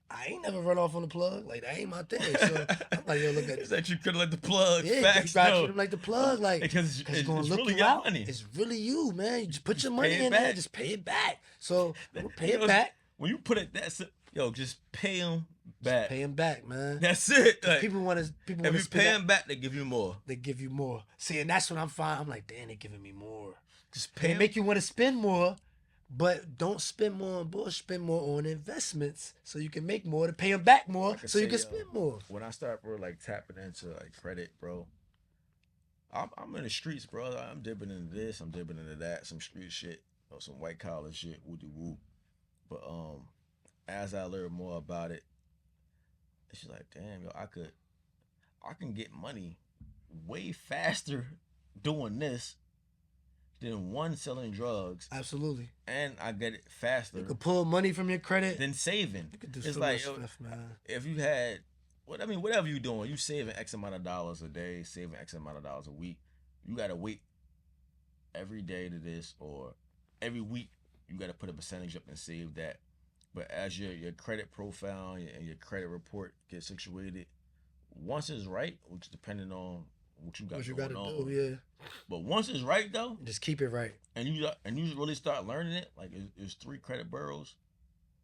I ain't never run off on the plug. Like, that ain't my thing. So I'm like, yo, look at it's that you could let the plug. Yeah, facts, you gotta treat him like the plug. Like, because it's gonna look really you your out. money. It's really you, man. You just put your money pay it in there, back. just pay it back. So I'm gonna pay it back. When you put it, just pay him back. Pay him back, man. That's it. Like, people want to. If you pay him back, they give you more. They give you more. See, and that's what I'm fine. I'm like, damn, they giving me more. Just pay. They make you want to spend more, but don't spend more on bullshit. Spend more on investments so you can make more to pay them back more, so you can spend more. When I start, bro, like tapping into like credit, bro, I'm in the streets, bro. I'm dipping into this. I'm dipping into that. Some street shit or some white collar shit. Woody woo. But as I learn more about it, it's just like, damn, yo, I can get money way faster doing this than one selling drugs, Absolutely. and I get it faster You could pull money from your credit. than saving. You could do It's so like, much yo, stuff, man. if you had, whatever you're doing, you saving X amount of dollars a day, saving X amount of dollars a week. You gotta wait every day to this, or every week you gotta put a percentage up and save that. But as your credit profile and your credit report gets situated, once it's right, which is depending on what you got What you going gotta on. do, yeah. But once it's right though, Just keep it right. and you really start learning it, like it's 3 credit bureaus,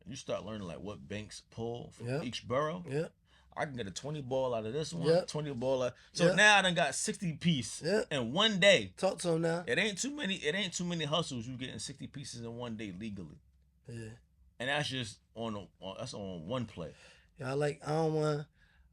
and you start learning like what banks pull from each borough. Yeah. I can get a 20 ball out of this one, Yep. 20 ball out. So Yep. now I done got 60 piece Yep. in one day. Talk to him now. It ain't too many hustles. You getting 60 pieces in one day legally, Yeah. and that's just on one play. Yeah,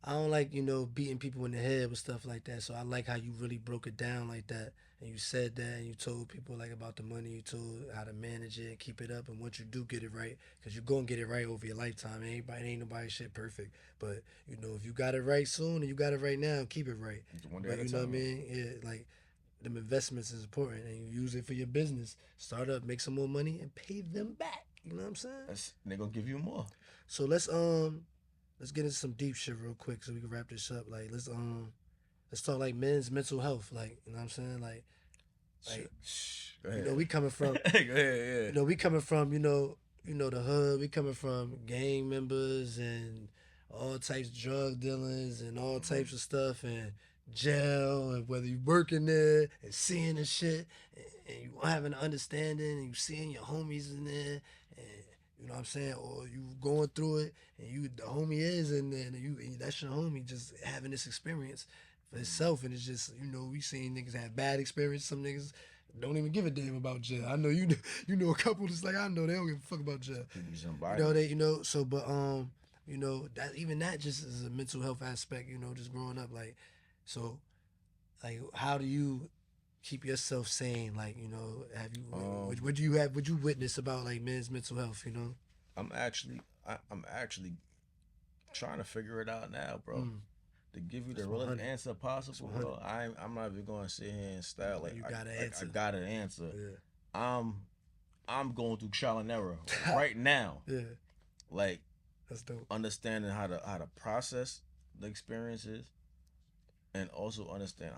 I don't like, beating people in the head with stuff like that. So I like how you really broke it down like that. And you said that and you told people like about the money, you told how to manage it and keep it up. And once you do get it right, because you're going to get it right over your lifetime. Ain't nobody shit perfect. But, if you got it right soon and you got it right now, keep it right. One day But at a you know what I time. mean? Yeah, like them investments is important. And you use it for your business. Start up, make some more money and pay them back. You know what I'm saying? They're gonna give you more. So let's get into some deep shit real quick so we can wrap this up. Like let's talk like men's mental health. Like, you know what I'm saying? Like Go ahead. we coming from Go ahead, yeah. we coming from, the hood, we coming from gang members and all types of drug dealings and all types of stuff and jail and whether you working there and seeing the shit and you having an understanding and you seeing your homies in there and you know what I'm saying, or you going through it and the homie is in there and that's your homie just having this experience for itself. And it's just, we seen niggas have bad experience. Some niggas don't even give a damn about jail. I know you know a couple just like I know they don't give a fuck about jail. So but that even that just is a mental health aspect, just growing up. Like, so like how do you keep yourself sane? Like, have you what you witness about like men's mental health, I'm actually trying to figure it out now, bro. To give you the realest answer possible, bro. I'm not even going to sit here and style like I got an answer. Yeah. I'm going through trial and error right now. Yeah. Like, that's dope. Understanding how to process the experiences, and also understand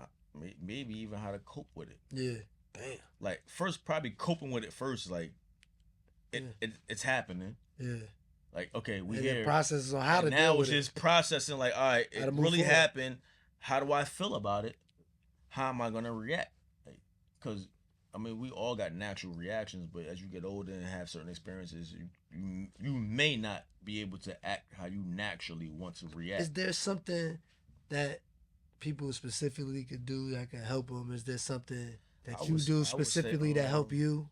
maybe even how to cope with it. Yeah. Damn. Like, first probably coping with it first. Like, it's happening. Yeah. Like, okay, we and here. Processes on how to now deal it's with just processing. Like, all right, it really happened. How do I feel about it? How am I gonna react? Because we all got natural reactions, but as you get older and have certain experiences, you may not be able to act how you naturally want to react. Is there something that people specifically could do that can help them? Is there something that you do specifically that help you?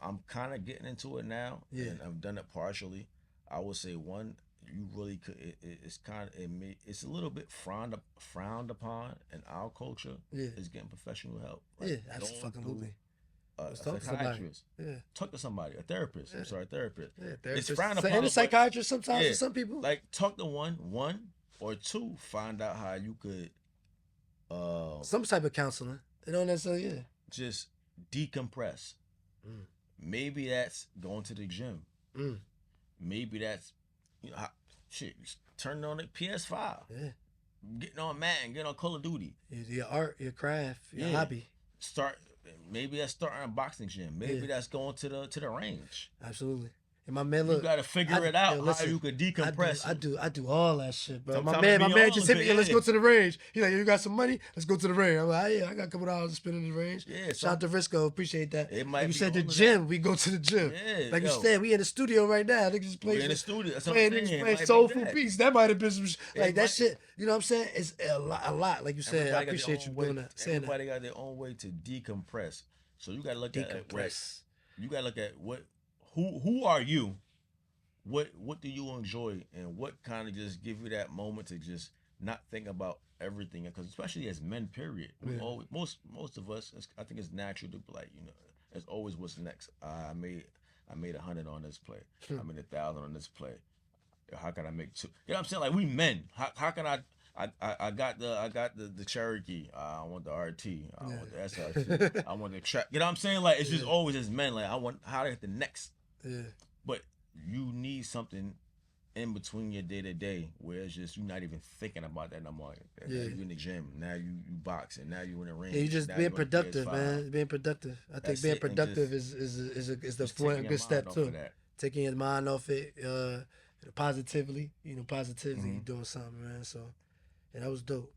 I'm kind of getting into it now, and I've done it partially. I would say one, you really could. It's a little bit frowned upon in our culture. Yeah, is getting professional help. Like, absolutely. A psychiatrist. Talk to somebody. A therapist. I'm sorry, a therapist. Yeah, therapist. It's frowned upon. And a psychiatrist sometimes for some people. Like, talk to one or two. Find out how you could. Some type of counseling. They don't necessarily. Just decompress. Maybe that's going to the gym. Maybe that's turning on the PS5. Yeah. Getting on Madden, getting on Call of Duty. Your art, your craft, your hobby. Maybe that's starting a boxing gym. Maybe that's going to the range. Absolutely. And my man, look, you gotta figure it out how you could decompress. I do all that shit, bro. Sometimes my man just hit me. Let's yeah. go to the range. He's like, you got some money? Let's go to the range. I'm like, yeah, I got a couple dollars to spend in the range. Yeah. Shout out to Risco, appreciate that. It might like you be said, the all of gym. that. We go to the gym. Yeah, like you said, we in the studio right now. Niggas just playing. We in the studio. That's playing Soulful Peace. That might have been some like that shit. You know what I'm saying? It's a lot. Like you said, I appreciate you doing that. Everybody got their own way to decompress. So you gotta look at you gotta look at who are you. What do you enjoy, and what kind of just give you that moment to just not think about everything? Because especially as men, period, we always, most of us, I think it's natural to be like, it's always what's next. I made 100 on this play. I made 1,000 on this play. How can I make 2? You know what I'm saying? Like, we men. How can I I got the Cherokee. I want the RT. I want the SRT. I want the track. You know what I'm saying? Like it's just always as men. Like I want how to get the next. Yeah. But you need something in between your day to day where it's just you're not even thinking about that no more. Now you in the gym. Now you boxing. Now you in the ring. Yeah, you just being productive, man. Being productive. I think being productive is the point, a good step too. Taking your mind off it, positively. Positively doing something, man. So yeah, that was dope.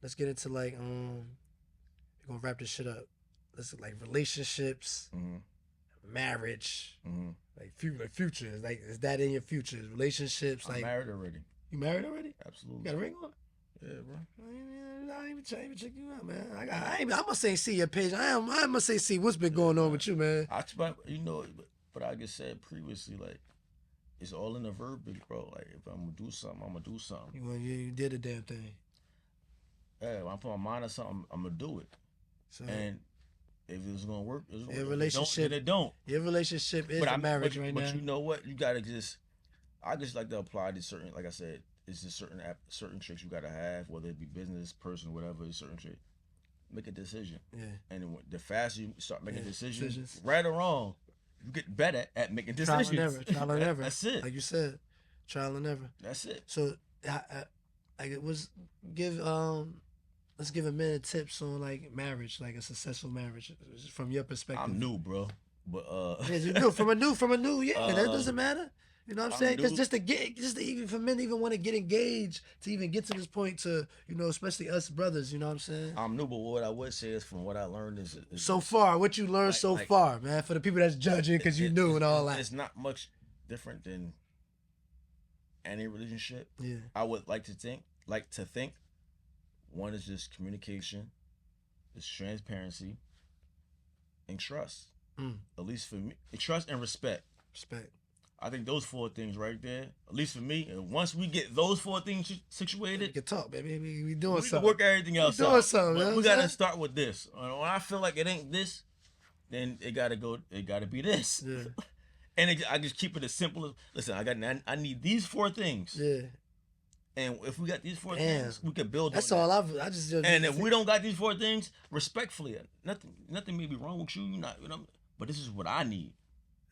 Let's get into like we're gonna wrap this shit up. Let's like relationships, marriage, like future. Like is that in your future? Relationships, I'm like married already. You married already? Absolutely. You got a ring on? Yeah, bro. I ain't even check you out, man. I must say see your page. I must say see what's been going on with you, man. But I just said previously, like it's all in the verbiage, bro. Like if I'm gonna do something, I'm gonna do something. You did the damn thing. Yeah, when I put my mind on something, I'm gonna do it. So, and if it's gonna work, it's gonna your work. relationship, it don't. Your relationship is a marriage right now. But you know what? You gotta I just like to apply to certain, like I said, it's just certain tricks you gotta have, whether it be business, personal, whatever. It's certain trick. Make a decision. Yeah. And the faster you start making decisions, right or wrong, you get better at making decisions. Trial and error. That's it. Like you said, trial and error. That's it. So, let's give a minute tips on like marriage, like a successful marriage, from your perspective. I'm new, bro, but yeah, you're new from a new, yeah. That doesn't matter. You know what I'm saying? Because just to even for men even want to get engaged, to even get to this point, to especially us brothers. You know what I'm saying? I'm new, but what I would say is from what I learned is so far, what you learned so far, man. For the people that's judging because you knew and all that, it's not much different than any relationship. Yeah, I would like to think. One is just communication, it's transparency, and trust. At least for me, trust and respect. Respect. I think those 4 things right there, at least for me, and once we get those 4 things situated, we can talk, baby. We doing something. We can work everything else out. Doing something. But we gotta start with this. When I feel like it ain't this, then it gotta be this. Yeah. And I just keep it as simple as listen. I need these 4 things. Yeah. And if we got these 4 things, we can build. That's all I just. And if we don't got these 4 things, respectfully, nothing may be wrong with you. But this is what I need.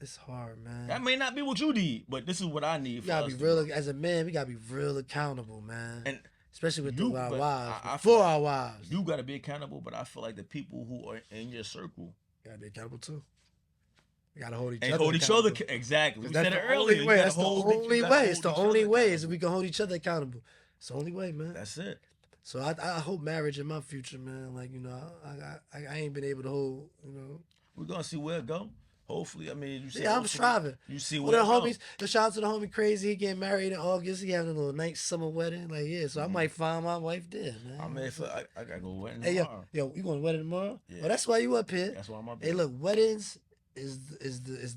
It's hard, man. That may not be what you need, but this is what I need. You gotta be real as a man. We gotta be real accountable, man. And especially with our wives, for our wives. You gotta be accountable, but I feel like the people who are in your circle gotta be accountable too. We gotta hold each other. Exactly. We said it earlier. That's the only way. It's the only way is we can hold each other accountable. It's the only way, man. That's it. So I hope marriage in my future, man. Like I ain't been able to hold. We're gonna see where it go. Hopefully, I mean, I'm striving. You see what the homies. Shout out to the homie Crazy. He getting married in August. He having a little nice summer wedding. Like so I might find my wife there, man. I gotta go wedding tomorrow. Yo, you going to wedding tomorrow? Yeah. Well, that's why you up here. That's why I'm up here. Hey, look, weddings is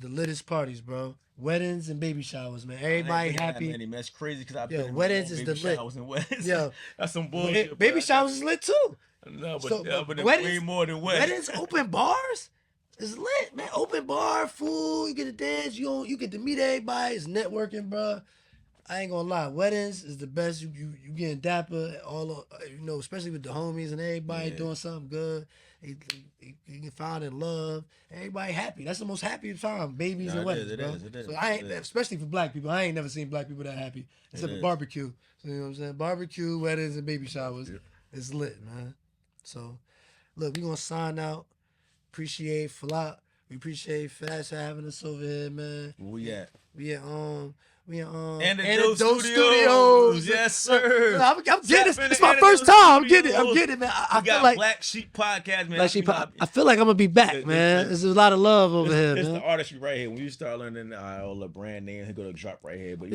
the littest parties, bro. Weddings and baby showers, man. Everybody happy. Man, that's crazy because I've been weddings is the lit. And weddings. Yo, that's some bullshit. Baby showers is lit too. No, but weddings, way more than weddings. Weddings, open bars. It's lit, man. Open bar, food, you get to dance, you get to meet everybody. It's networking, bro. I ain't gonna lie, weddings is the best. You getting dapper, especially with the homies and everybody doing something good. You can find in love. Everybody happy. That's the most happy time, babies and weddings, bro. It is. So especially for black people, I ain't never seen black people that happy except for barbecue. So you know what I'm saying? Barbecue, weddings, and baby showers. Yeah. It's lit, man. So look, we gonna sign out. Appreciate Flop. We appreciate Fast for having us over here, man. Where we at? We at Antidote Studios. Yes, sir. I'm getting this. It's my first time. I'm getting it, man. I feel like Blacshēp podcast, man. I feel like I'm gonna be back, man. There's a lot of love over here, man. It's the artistry right here. When you start learning all the brand names, it's gonna drop right here. But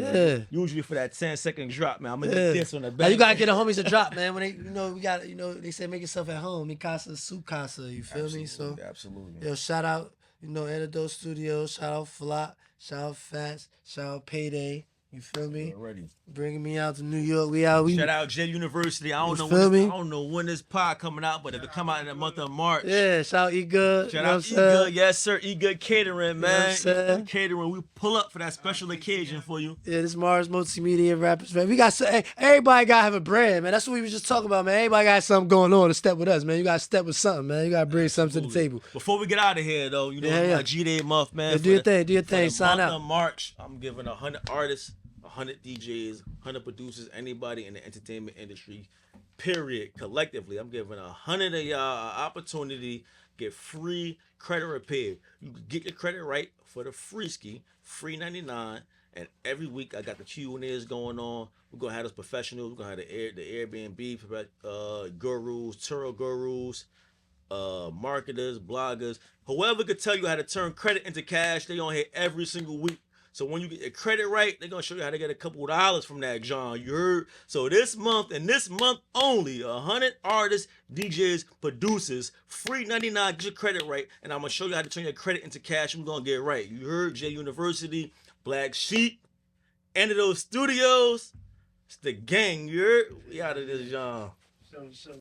usually for that 10-second drop, man, I'm gonna do this on the back. Now you gotta get the homies to drop, man. When they say make yourself at home. Mi casa, su casa. You feel me? So absolutely. Shout out, Antidote Studios. Shout out Flop. Shout out Fats. Shout out Payday. You feel me? Already. Bringing me out to New York. We out. Shout out J University. I You don't feel me? I don't know when this pod coming out, but if it come out in the month of March. Yeah, shout out Eat Good. Shout you know out what Eat I'm saying? Good, yes sir. Eat Good Catering, man. what I'm saying? Eat Good Catering. We pull up for that special occasion for you. Yeah, this Mars Multimedia Rappers, man. We got hey, everybody gotta have a brand, man. That's what we was just talking about, man. Everybody got something going on to step with us, man. You gotta step with something, man. You gotta bring something to the table. Before we get out of here, though, you know, Yeah, yeah. G-Day month, man. Yeah, do your thing, do your for thing. the Sign month out. of March, I'm giving 100 artists, 100 DJs, 100 producers, anybody in the entertainment industry, period, collectively. I'm giving 100 of y'all an opportunity get free credit repair. You can get your credit right for the free ski, free 99. And every week I got the Q&As going on. We're gonna have those professionals. We're gonna have the Airbnb gurus, tour gurus, marketers, bloggers, whoever could tell you how to turn credit into cash. They on here every single week. So when you get your credit right, they're gonna show you how to get a couple of dollars from that, John. You heard? So this month and this month only, 100 artists, DJs, producers, free 99, get your credit right, and I'm gonna show you how to turn your credit into cash. We're gonna get right. You heard? J University, Blacshēp, End of those studios. It's the gang. You heard? We out of this, John. So